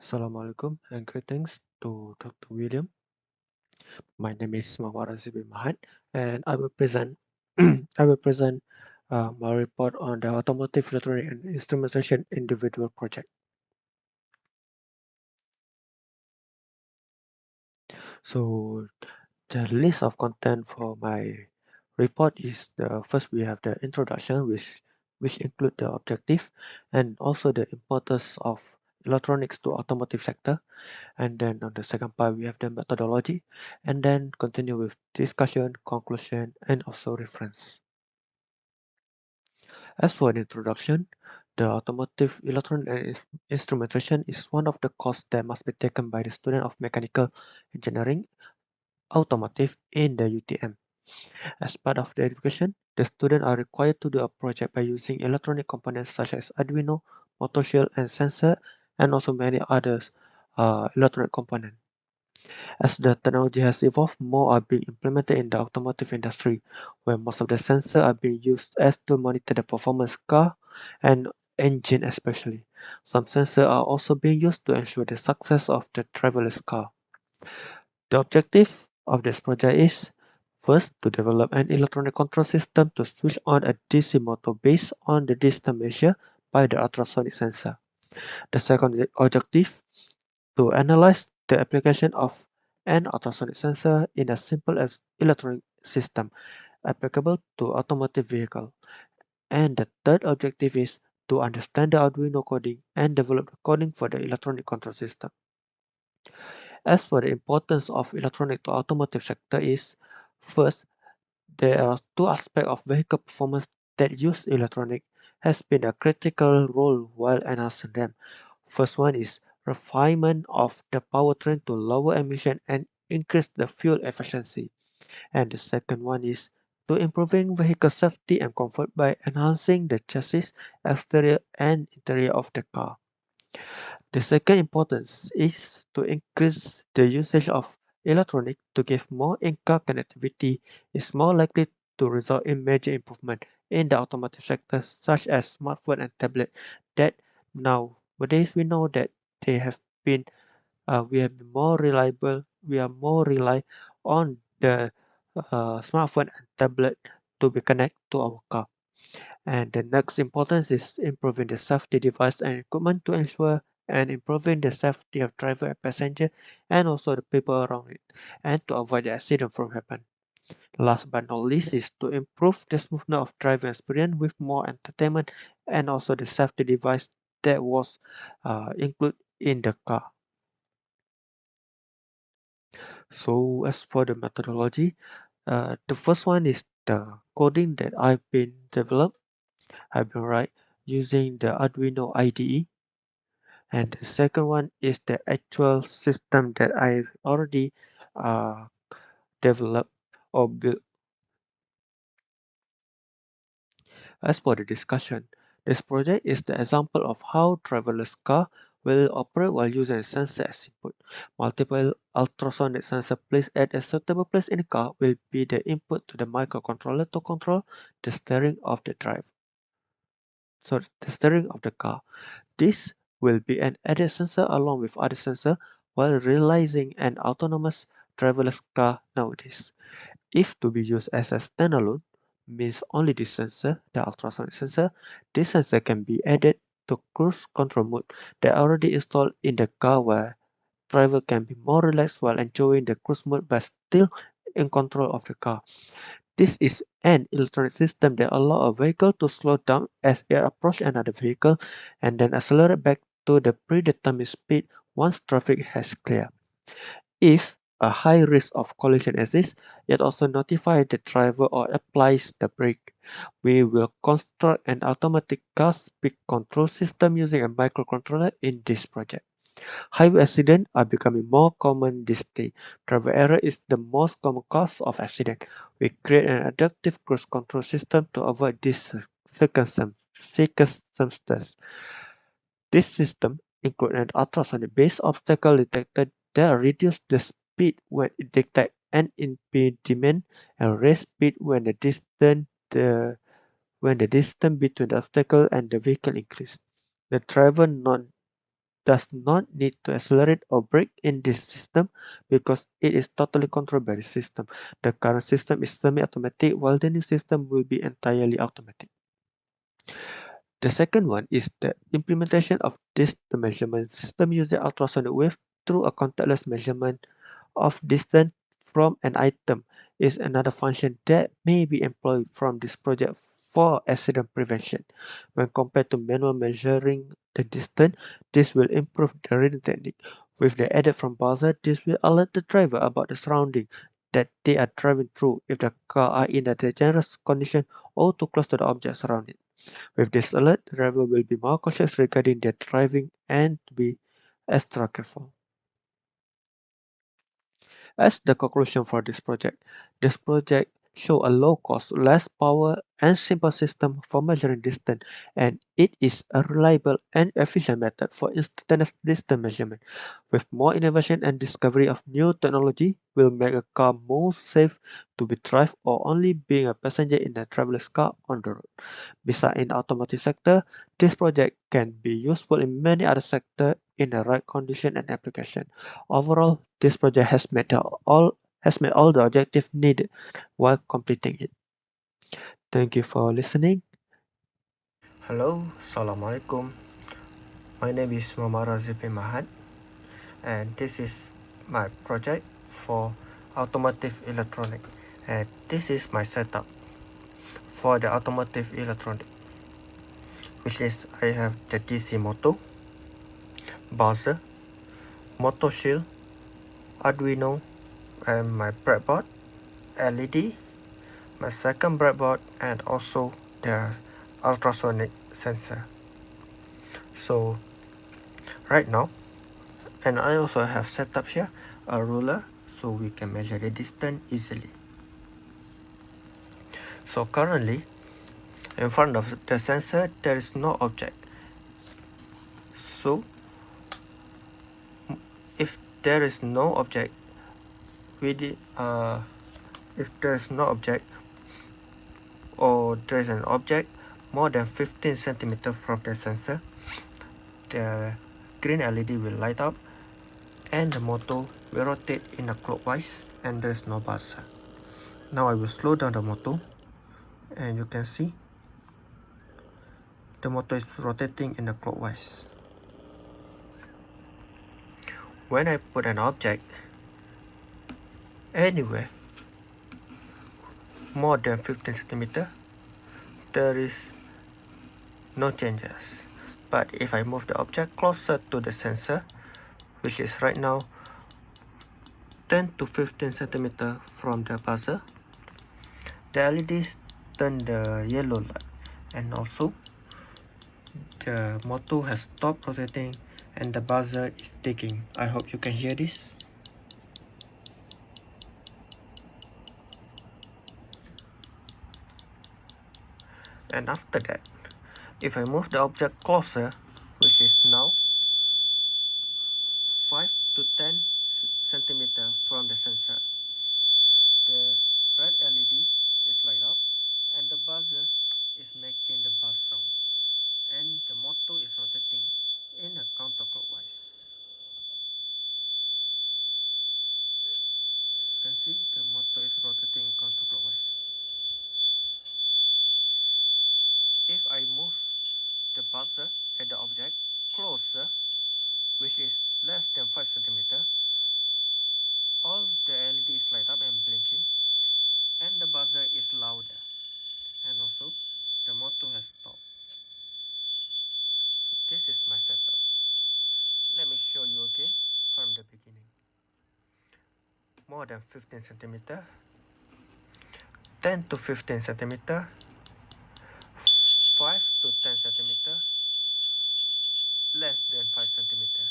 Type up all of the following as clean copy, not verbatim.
Assalamualaikum and greetings to Dr. William. My name is Muhammad Razibi Mahat, and I will present my report on the automotive electronic and instrumentation individual project. So the list of content for my report is the first we have the introduction which include the objective and also the importance of electronics to automotive sector. And then on the second part, we have the methodology, and then continue with discussion, conclusion, and also reference. As for the introduction, the automotive electronic and instrumentation is one of the courses that must be taken by the student of mechanical engineering automotive in the UTM. As part of the education, the students are required to do a project by using electronic components such as Arduino, motor shield, and sensor, and also many others electronic components. As the technology has evolved, more are being implemented in the automotive industry, where most of the sensors are being used as to monitor the performance car and engine especially. Some sensors are also being used to ensure the success of the driverless car. The objective of this project is first to develop an electronic control system to switch on a DC motor based on the distance measured by the ultrasonic sensor. The second objective to analyze the application of an ultrasonic sensor in a simple electronic system applicable to automotive vehicle. And the third objective is to understand the Arduino coding and develop the coding for the electronic control system. As for the importance of electronic to automotive sector is, first, there are two aspects of vehicle performance that use electronic has been a critical role while enhancing them. First one is refinement of the powertrain to lower emission and increase the fuel efficiency. And the second one is to improving vehicle safety and comfort by enhancing the chassis, exterior and interior of the car. The second importance is to increase the usage of electronic to give more in-car connectivity is more likely to result in major improvement in the automotive sector such as smartphone and tablet that nowadays we know that they have been we have been more reliable we are more rely on the smartphone and tablet to be connected to our car. And the next importance is improving the safety device and equipment to ensure and improving the safety of driver and passenger and also the people around it and to avoid the accident from happen. Last but not least is to improve the smoothness of driving experience with more entertainment and also the safety device that was included in the car. So as for the methodology, the first one is the coding that I've been right using the Arduino IDE, and the second one is the actual system that I've already uh, developed or built. As for the discussion, this project is the example of how driverless car will operate while using a sensor as input. Multiple ultrasonic sensor placed at a suitable place in the car will be the input to the microcontroller to control the steering of the steering of the car. This will be an added sensor along with other sensors while realizing an autonomous driverless car nowadays. If to be used as a standalone, means only this sensor, the ultrasonic sensor, this sensor can be added to cruise control mode that already installed in the car where driver can be more relaxed while enjoying the cruise mode but still in control of the car. This is an electronic system that allows a vehicle to slow down as it approaches another vehicle and then accelerate back to the predetermined speed once traffic has cleared. If a high risk of collision exists, it also notifies the driver or applies the brake. We will construct an automatic car speed control system using a microcontroller in this project. Highway accidents are becoming more common these days. Driver error is the most common cause of accident. We create an adaptive cruise control system to avoid these circumstances. This system includes an ultrasonic-based obstacle detector that reduces the speed when it detects an impediment and raise speed when the distance between the obstacle and the vehicle increases. The driver does not need to accelerate or brake in this system because it is totally controlled by the system. The current system is semi-automatic while the new system will be entirely automatic. The second one is the implementation of this the measurement system using ultrasonic wave through a contactless measurement of distance from an item is another function that may be employed from this project for accident prevention. When compared to manual measuring the distance, this will improve the reading technique. With the added from buzzer, this will alert the driver about the surrounding that they are driving through if the car are in a dangerous condition or too close to the objects around it. With this alert, the driver will be more cautious regarding their driving and to be extra careful. As the conclusion for this project show a low cost, less power and simple system for measuring distance, and it is a reliable and efficient method for instantaneous distance measurement. With more innovation and discovery of new technology will make a car more safe to be driven or only being a passenger in a driverless car on the road. Besides in the automotive sector, this project can be useful in many other sectors in the right condition and application. Overall, this project has met all the objectives needed while completing it. Thank you for listening. Hello, Assalamualaikum. My name is Muhammad Razif bin Mahad, and this is my project for automotive electronic. And this is my setup for the automotive electronic, which is I have the DC motor, buzzer, motor shield, Arduino, and my breadboard, LED, my second breadboard, and also the ultrasonic sensor. So right now, and I also have set up here a ruler so we can measure the distance easily. So currently in front of the sensor there is no object. So if there is no object if there is no object or there is an object more than 15 centimeters from the sensor, the green LED will light up and the motor will rotate in a clockwise and there is no buzzer. Now I will slow down the motor and you can see the motor is rotating in a clockwise. When I put an object anywhere more than 15 centimeter, there is no changes. But if I move the object closer to the sensor, which is right now 10 to 15 centimeter from the buzzer, the LEDs turn the yellow light, and also the motor has stopped rotating and the buzzer is ticking. I hope you can hear this. And after that, if I move the object closer, which is now 5 to 10 centimeter from the sensor, the red LED is light up and the buzzer is making the buzz sound and the motor is rotating in a counterclockwise. As you can see, the motor is rotating counterclockwise. If I move the buzzer at the object closer, which is less than 5 centimeter, all the LEDs light up and blinking and the buzzer is louder and also the motor has stopped. So this is my setup. Let me show you again from the beginning. More than 15 centimeter, 10 to 15 centimeter, 5 to 10 centimeter, less than 5 centimeter.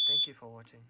Thank you for watching.